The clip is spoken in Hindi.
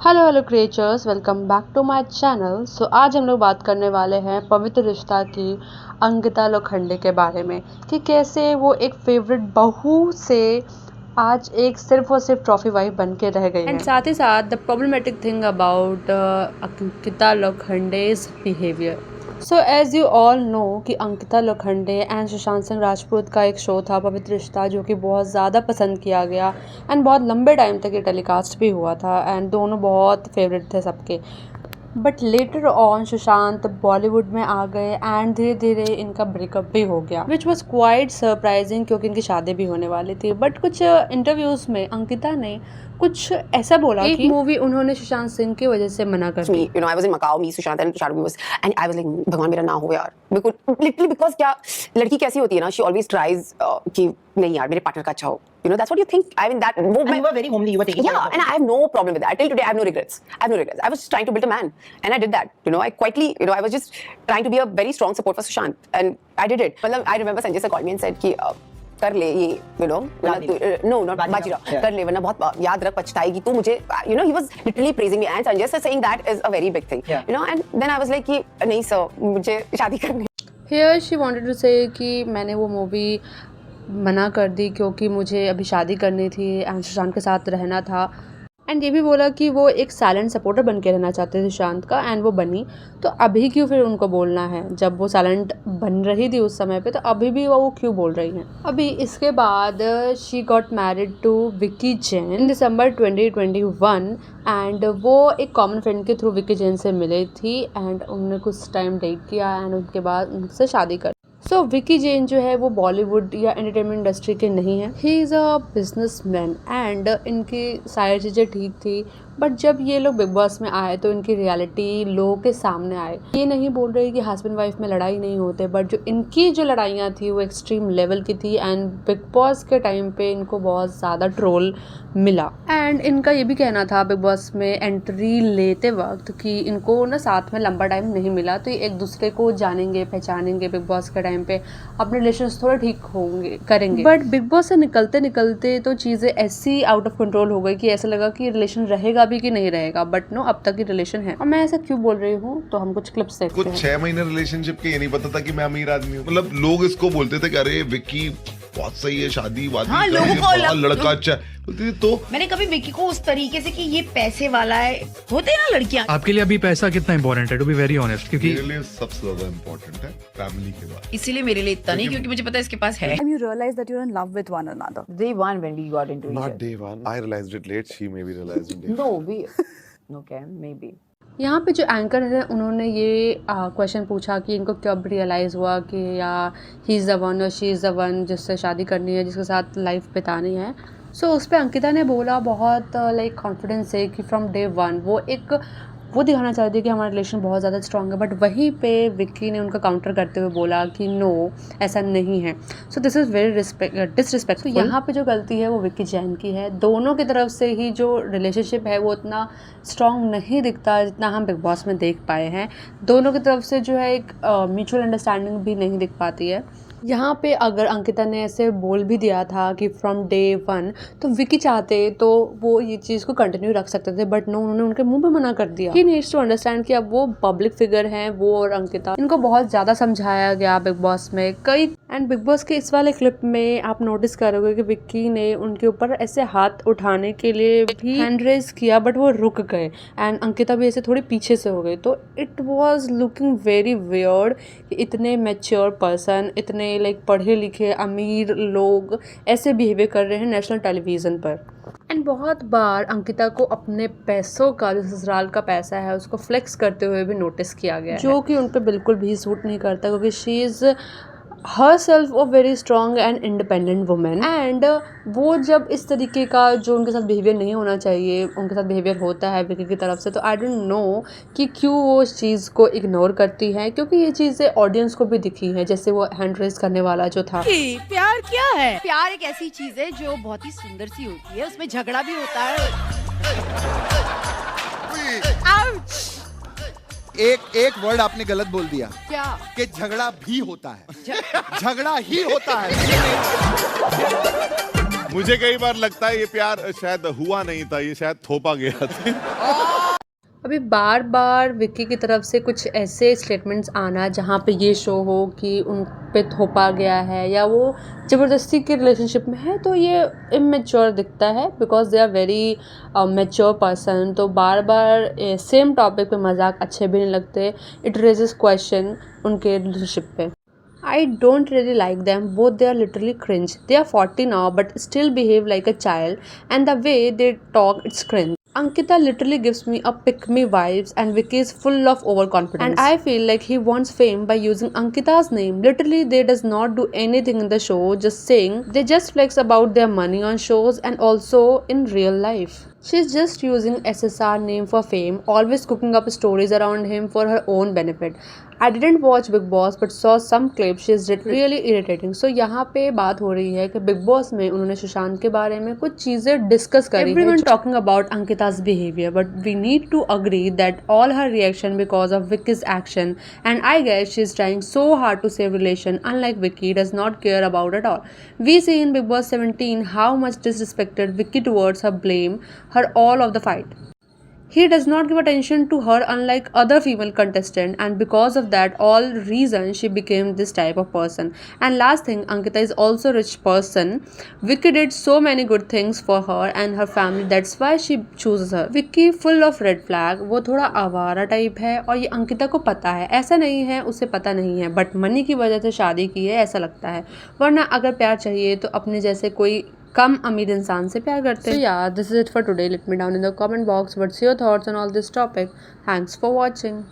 Hello creatures, welcome back to my channel. आज हम लोग बात करने वाले हैं पवित्र रिश्ता की अंकिता लोखंडे के बारे में कि कैसे वो एक फेवरेट बहू से आज एक सिर्फ और सिर्फ ट्रॉफी वाइफ बन के रह गई एंड साथ ही साथ the problematic thing about Ankita Lokhande's behaviour. So as you all know कि अंकिता लोखंडे एंड सुशांत सिंह राजपूत का एक शो था पवित्र रिश्ता, जो कि बहुत ज़्यादा पसंद किया गया एंड बहुत लंबे टाइम तक ये टेलीकास्ट भी हुआ था एंड दोनों बहुत फेवरेट थे सबके। But later on Sushant Bollywood में आ गए एंड धीरे धीरे इनका ब्रेकअप भी हो गया, विच वॉज क्वाइट सरप्राइजिंग क्योंकि इनकी शादी भी होने वाली थी। बट कुछ इंटरव्यूज में अंकिता ने कुछ ऐसा बोला कि मूवी उन्होंने सुशांत सिंह की वजह से मना कर दी। You know, I was in Macau, me, Sushant and Tushar was, and I was like, भगवान मेरा ना हो यार, बिल्कुल literally because क्या लड़की कैसी होती है ना, she always tries कि नहीं यार मेरे पार्टनर का अच्छा हो, you know, that's what you think. I mean that वो and you were very homely, you were taking yeah, and I have no problem with that. Till today I have no regrets. I was just trying to build a man, and I did that. You know, I quietly, you know, I was just trying to be a very strong support for Sushant, and I did it. मतलब I remember Sanjay sir called me and said कि कर ले ये, you know, no, not Bajirao, कर ले वरना बहुत याद रख पछताएगी तू मुझे, you know, he was literally praising me and Sanjay sir saying that is a very big thing, you know, and then I was like कि नहीं सर मुझे शादी करनी। Here she wanted to say कि मैंने वो मूवी मना कर दी क्योंकि मुझे अभी शादी करनी थी एंड सुशांत के साथ रहना था। एंड ये भी बोला कि वो एक साइलेंट सपोर्टर बन के रहना चाहते थे सुशांत का एंड वो बनी, तो अभी क्यों फिर उनको बोलना है जब वो साइलेंट बन रही थी उस समय पे, तो अभी भी वो क्यों बोल रही हैं। अभी इसके बाद she got married to Vicky Jain in December 2021 and वो एक कॉमन फ्रेंड के थ्रू विक्की जैन से मिली थी एंड उन्होंने कुछ टाइम डेट किया एंड उनके बाद उनसे शादी कर। सो विक्की जैन जो है वो बॉलीवुड या एंटरटेनमेंट इंडस्ट्री के नहीं है, he is a businessman and इनकी सारी चीज़ें ठीक थी। बट जब ये लोग बिग बॉस में आए तो इनकी रियलिटी लोगों के सामने आए। ये नहीं बोल रही कि हस्बैंड वाइफ में लड़ाई नहीं होते, बट जो इनकी जो लड़ाइयाँ थी वो एक्सट्रीम लेवल की थी एंड बिग बॉस के टाइम पे इनको बहुत ज़्यादा ट्रोल मिला। एंड इनका ये भी कहना था बिग बॉस में एंट्री लेते वक्त कि इनको ना साथ में लंबा टाइम नहीं मिला, तो ये एक दूसरे को जानेंगे पहचानेंगे बिग बॉस के टाइम पे, अपने रिलेशन थोड़ा ठीक होंगे करेंगे। बट बिग बॉस से निकलते निकलते तो चीज़ें ऐसी आउट ऑफ कंट्रोल हो गई कि ऐसा लगा कि रिलेशन रहेगा भी कि नहीं रहेगा। बट नो, अब तक की रिलेशन है। और मैं ऐसा क्यों बोल रही हूँ तो हम कुछ क्लिप्स देखते हैं। कुछ 6 महीने रिलेशनशिप के ये नहीं पता था कि मैं अमीर आदमी हूँ। मतलब लोग इसको बोलते थे कि अरे विक्की बहुत सही है, शादी वादी हाँ, लोगों को लड़का अच्छा है। तो मैंने कभी विक्की को उस तरीके से कि ये पैसे वाला है, होते हैं ना लड़कियां। आपके लिए अभी पैसा कितना इंपॉर्टेंट है, टू बी वेरी ऑनेस्ट? क्योंकि मेरे लिए सबसे ज्यादा इम्पोर्टेंट है फैमिली के बाद। इसीलिए मेरे लिए इतना नहीं, क्योंकि मुझे पता है इसके पास है। You realize that you're in love with one another. Day one when we got into Not day one. I realized it late. She maybe realized it late. no we okay maybe यहाँ पे जो एंकर है उन्होंने ये क्वेश्चन पूछा कि इनको कब रियलाइज़ हुआ कि या ही इज़ द वन और शी इज़ द वन जिससे शादी करनी है, जिसके साथ लाइफ बितानी है। सो उस पर अंकिता ने बोला बहुत लाइक कॉन्फिडेंस है कि फ्रॉम डे वन वो दिखाना चाहती है कि हमारा रिलेशन बहुत ज़्यादा स्ट्रॉन्ग है। बट वहीं पे विक्की ने उनका काउंटर करते हुए बोला कि नो, ऐसा नहीं है। So this is very disrespectful. यहाँ पे जो गलती है वो विक्की जैन की है। दोनों की तरफ से ही जो रिलेशनशिप है वो उतना स्ट्रॉन्ग नहीं दिखता जितना हम बिग बॉस में देख पाए हैं। दोनों की तरफ से जो है एक म्यूचुअल अंडरस्टैंडिंग भी नहीं दिख पाती है। यहाँ पे अगर अंकिता ने ऐसे बोल भी दिया था कि फ्रॉम डे वन, तो विक्की चाहते तो वो ये चीज़ को कंटिन्यू रख सकते थे, बट नो, उन्होंने उनके मुंह पे मना कर दिया। ही नीड्स टू अंडरस्टैंड कि अब वो पब्लिक फिगर हैं, वो और अंकिता, इनको बहुत ज़्यादा समझाया गया बिग बॉस में कई। एंड बिग बॉस के इस वाले क्लिप में आप नोटिस करोगे कि विक्की ने उनके ऊपर ऐसे हाथ उठाने के लिए भी हैंड रेज किया, बट वो रुक गए एंड अंकिता भी ऐसे थोड़ी पीछे से हो गई। तो it was looking very weird कि इतने मैच्योर पर्सन, इतने लाइक पढ़े लिखे अमीर लोग ऐसे बिहेवियर कर रहे हैं नेशनल टेलीविज़न पर। एंड बहुत बार अंकिता को अपने पैसों का, जो ससुराल का पैसा है, उसको फ्लेक्स करते हुए भी नोटिस किया गया है, जो कि उन पर बिल्कुल भी सूट नहीं करता क्योंकि she is herself a very strong and independent woman। And वो जब इस तरीके का जो उनके साथ बिहेवियर नहीं होना चाहिए उनके साथ बिहेवियर होता है विक्की की तरफ से, तो आई डोंट नो कि क्यों वो इस चीज़ को इग्नोर करती है, क्योंकि ये चीज़ें ऑडियंस को भी दिखी है, जैसे वो हैंड रेज करने वाला जो था। प्यार क्या है? प्यार एक ऐसी चीज है जो बहुत ही सुंदर सी होती है, उसमें झगड़ा भी होता है। एक वर्ड आपने गलत बोल दिया। क्या? कि झगड़ा भी होता है। झगड़ा ही होता है। मुझे कई बार लगता है ये प्यार शायद हुआ नहीं था, ये शायद थोपा गया था। अभी बार बार विक्की की तरफ से कुछ ऐसे स्टेटमेंट्स आना जहाँ पे ये शो हो कि उन पे थोपा गया है या वो ज़बरदस्ती के रिलेशनशिप में है, तो ये इमेच्योर दिखता है because they are very mature person. तो बार बार सेम टॉपिक पे मजाक अच्छे भी नहीं लगते। इट रेजेस क्वेश्चन उनके रिलेशनशिप पे। I don't really like them. Both they are literally cringe. They are 40 now but still behave like a child, and the way they talk, it's cringe. Ankita literally gives me a pick me vibes, and Vicky is full of overconfidence. And I feel like he wants fame by using Ankita's name. Literally, they does not do anything in the show, just saying. They just flex about their money on shows and also in real life. She's just using SSR name for fame, always cooking up stories around him for her own benefit. I didn't watch Big Boss but saw some clips. She's really irritating. So यहाँ पे बात हो रही है कि Big Boss में उन्होंने सुशांत के बारे में कुछ चीज़ें डिस्कस करी। Everyone talking about Ankita's behavior, but we need to agree that all her reaction because of Vicky's action, and I guess she's trying so hard to save relation. Unlike Vicky, does not care about at all. We see in Big Boss 17 how much disrespected Vicky towards her, blame her all of the fight. He does not give attention to her unlike other female contestants, and because of that all reason she became this type of person. And last thing, Ankita is also a rich person. Vicky did so many good things for her and her family, that's why she chooses her. Vicky full of red flag, वो थोड़ा आवारा टाइप है और ये अंकिता को पता है। ऐसा नहीं है उसे पता नहीं है, बट मनी की वजह से शादी की है ऐसा लगता है, वरना अगर प्यार चाहिए तो अपने जैसे कोई कम अमीर इंसान से प्यार करते हैं। So yeah, this is it for today. Let me down in the comment box what's your thoughts on all this topic. Thanks for watching.